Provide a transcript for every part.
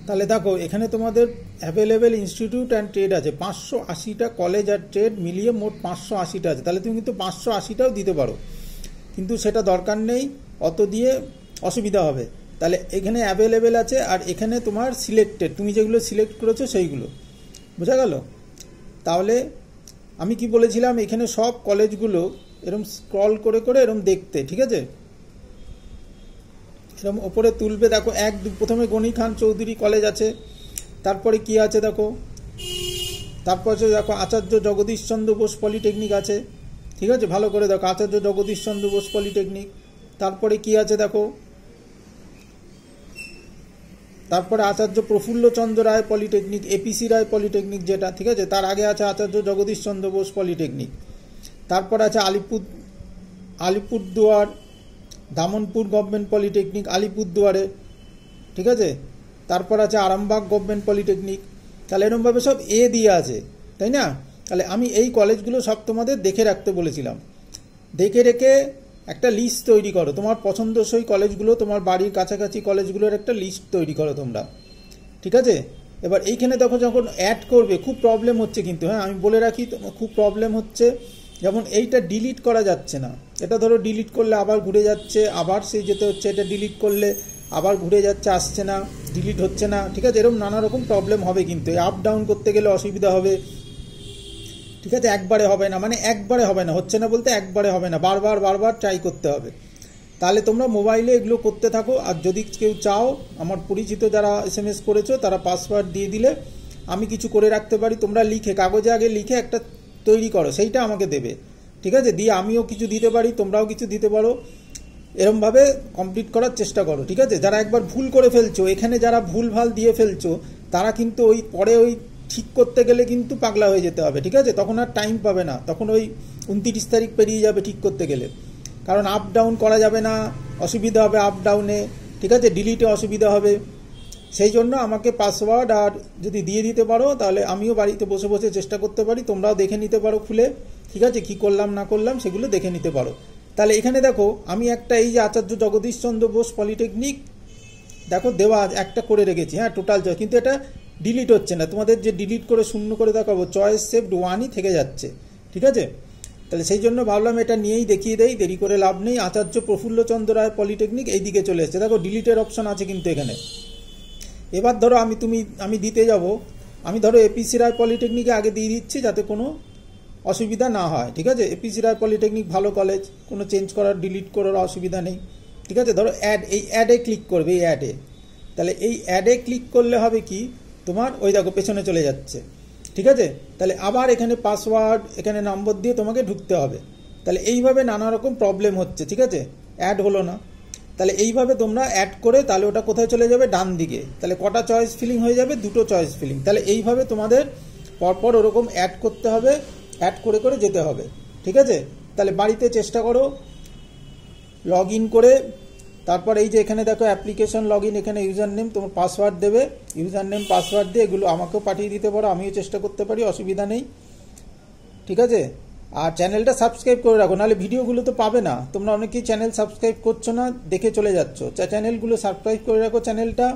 তাহলে দেখো এখানে তোমাদের অ্যাভেলেবেল ইনস্টিটিউট অ্যান্ড ট্রেড আছে 580টা, কলেজ আর ট্রেড মিলিয়ে মোট 580টা আছে। তাহলে তুমি কিন্তু 580টাও দিতে পারো, কিন্তু সেটা দরকার নেই, অত দিয়ে অসুবিধা হবে। তাহলে এখানে অ্যাভেলেবেল আছে, আর এখানে তোমার সিলেক্টেড, তুমি যেগুলো সিলেক্ট করেছো সেইগুলো, বোঝা গেল? তাহলে আমি কি বলেছিলাম, এখানে সব কলেজগুলো এরকম স্ক্রল করে করে এরকম দেখতে, ঠিক আছে, এরকম ওপরে তুলবে। দেখো প্রথমে গনি খান চৌধুরী কলেজ আছে, তারপরে কি আছে দেখো, তারপর দেখো আচার্য জগদীশ চন্দ্র বোস পলিটেকনিক আছে, ঠিক আছে, ভালো করে দেখো আচার্য জগদীশ চন্দ্র বোস পলিটেকনিক। তারপরে কি আছে দেখো, তারপরে আচার্য প্রফুল্লচন্দ্র রায় পলিটেকনিক, এপিসি রায় পলিটেকনিক যেটা, ঠিক আছে, তার আগে আছে আচার্য জগদীশ চন্দ্র বোস পলিটেকনিক। তারপর আছে আলিপুরদুয়ার দামনপুর গভর্নমেন্ট পলিটেকনিক আলিপুরদুয়ারে, ঠিক আছে। তারপর আছে আরামবাগ গভর্নমেন্ট পলিটেকনিক। তাহলে এরকমভাবে সব এ দিয়ে আছে, তাই না? তাহলে আমি এই কলেজগুলো সব তোমাদের দেখে রাখতে বলেছিলাম। দেখে রেখে একটা লিস্ট তৈরি করো, তোমার পছন্দসই কলেজগুলো, তোমার বাড়ির কাছাকাছি কলেজগুলোর একটা লিস্ট তৈরি করো তোমরা, ঠিক আছে। এবার এইখানে দেখো যখন অ্যাড করবে খুব প্রবলেম হচ্ছে কিন্তু, হ্যাঁ আমি বলে রাখি, খুব প্রবলেম হচ্ছে। যেমন এইটা ডিলিট করা যাচ্ছে না, এটা ধরো ডিলিট করলে আবার ঘুরে যাচ্ছে, আবার সেই যেতে হচ্ছে, এটা ডিলিট করলে আবার ঘুরে যাচ্ছে, আসছে না, ডিলিট হচ্ছে না, ঠিক আছে। এরকম নানা রকম প্রবলেম হবে কিন্তু, আপ ডাউন করতে গেলে অসুবিধা হবে, ঠিক আছে। একবারে হবে না, মানে একবারে হবে না, হচ্ছে না বলতে একবারে হবে না, বারবার বারবার ট্রাই করতে হবে। তাহলে তোমরা মোবাইলে এগুলো করতে থাকো। আর যদি কেউ চাও, আমার পরিচিত যারা SMS করেছো তারা পাসওয়ার্ড দিয়ে দিলে আমি কিছু করে রাখতে পারি, তোমরা লিখে কাগজে আগে লিখে একটা তৈরি করো, সেইটা আমাকে দেবে, ঠিক আছে, দিয়ে আমিও কিছু দিতে পারি, তোমরাও কিছু দিতে পারো, এরমভাবে কমপ্লিট করার চেষ্টা করো, ঠিক আছে। যারা একবার ভুল করে ফেলছো, এখানে যারা ভুল ভাল দিয়ে ফেলছো, তারা কিন্তু ওই পরে ওই ঠিক করতে গেলে কিন্তু পাগলা হয়ে যেতে হবে, ঠিক আছে। তখন আর টাইম পাবে না, তখন ওই 29 তারিখ পেরিয়ে যাবে ঠিক করতে গেলে, কারণ আপ ডাউন করা যাবে না, অসুবিধা হবে আপ ডাউনে, ঠিক আছে, ডিলিটে অসুবিধা হবে। সেই জন্য আমাকে পাসওয়ার্ড আর যদি দিয়ে দিতে পারো, তাহলে আমিও বাড়িতে বসে বসে চেষ্টা করতে পারি, তোমরাও দেখে নিতে পারো খুলে, ঠিক আছে, কি করলাম না করলাম সেগুলো দেখে নিতে পারো। তাহলে এখানে দেখো আমি একটা, এই যে আচার্য জগদীশ চন্দ্র বোস পলিটেকনিক দেখো দেওয়া একটা করে রেখেছি, হ্যাঁ টোটাল চয়েস, কিন্তু এটা ডিলিট হচ্ছে না, তোমাদের যে ডিলিট করে শূন্য করে দেখাবো, চয়েস সেভড 1ই থেকে যাচ্ছে, ঠিক আছে। তাহলে সেই জন্য ভাবলাম এটা নিয়েই দেখিয়ে দেই, দেরি করে লাভ নেই। আচার্য প্রফুল্লচন্দ্র রায় পলিটেকনিক এই দিকে চলে এসেছে, দেখো ডিলিটের অপশন আছে কিন্তু এখানে। এবার ধরো আমি দিতে যাব, আমি ধরো এপিসি রায় পলিটেকনিকে আগে দিয়ে দিচ্ছি যাতে কোনো অসুবিধা না হয়, ঠিক আছে। এপিসি রায় পলিটেকনিক ভালো কলেজ, কোনো চেঞ্জ করার ডিলিট করার অসুবিধা নেই, ঠিক আছে। ধরো এই অ্যাডে ক্লিক করবে, এই অ্যাডে, তাহলে এই অ্যাডে ক্লিক করলে হবে কি, তোমার ওই দেখো পেছনে চলে যাচ্ছে, ঠিক আছে। তাহলে আবার এখানে পাসওয়ার্ড, এখানে নম্বর দিয়ে তোমাকে ঢুকতে হবে। তাহলে এইভাবে নানা রকম প্রবলেম হচ্ছে, ঠিক আছে, অ্যাড হলো না। তাহলে এইভাবে তোমরা অ্যাড করে, তাহলে ওটা কোথায় চলে যাবে, ডান দিকে। তাহলে কটা চয়েস ফিলিং হয়ে যাবে, 2টো চয়েস ফিলিং। তাহলে এইভাবে তোমাদের পরপর ওরকম অ্যাড করতে হবে, অ্যাড করে করে যেতে হবে, ঠিক আছে। তাহলে বাড়িতে চেষ্টা করো, লগ ইন করে, তারপর এই যে এখানে দেখো অ্যাপ্লিকেশন লগ ইন, এখানে ইউজার নেম, তোমার পাসওয়ার্ড দেবে, ইউজার নেম পাসওয়ার্ড দিয়ে এগুলো আমাকেও পাঠিয়ে দিতে পারো, আমিও চেষ্টা করতে পারি, অসুবিধা নেই, ঠিক আছে। আর চ্যানেলটা সাবস্ক্রাইব করে রাখো, নাহলে ভিডিওগুলো তো পাবে না। তোমরা অনেকেই চ্যানেল সাবস্ক্রাইব করছো না, দেখে চলে যাচ্ছ, চ্যানেলগুলো সাবস্ক্রাইব করে রাখো চ্যানেলটা,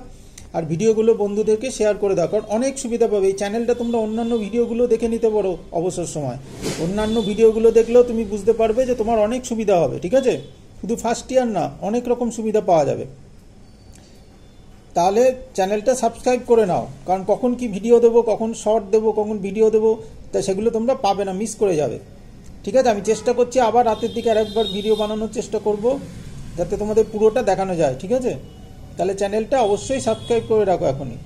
আর ভিডিওগুলো বন্ধুদেরকে শেয়ার করে দাও, কারণ অনেক সুবিধা পাবে। এই চ্যানেলটা তোমরা অন্যান্য ভিডিওগুলো দেখে নিতে পারো অবসর সময়, অন্যান্য ভিডিওগুলো দেখলেও তুমি বুঝতে পারবে যে তোমার অনেক সুবিধা হবে, ঠিক আছে। শুধু ফার্স্ট ইয়ার না, অনেক রকম সুবিধা পাওয়া যাবে। তাহলে চ্যানেলটা সাবস্ক্রাইব করে নাও, কারণ কখন কি ভিডিও দেবো, কখন শর্ট দেবো, কখন ভিডিও দেবো, তা সেগুলো তোমরা পাবে না, মিস করে যাবে, ঠিক আছে। আমি চেষ্টা করছি আবার রাতের দিকে আরেকবার ভিডিও বানানোর চেষ্টা করব, যাতে তোমাদের পুরোটা দেখানো যায়, ঠিক আছে। তাহলে চ্যানেলটা অবশ্যই সাবস্ক্রাইব করে রাখো এখনই।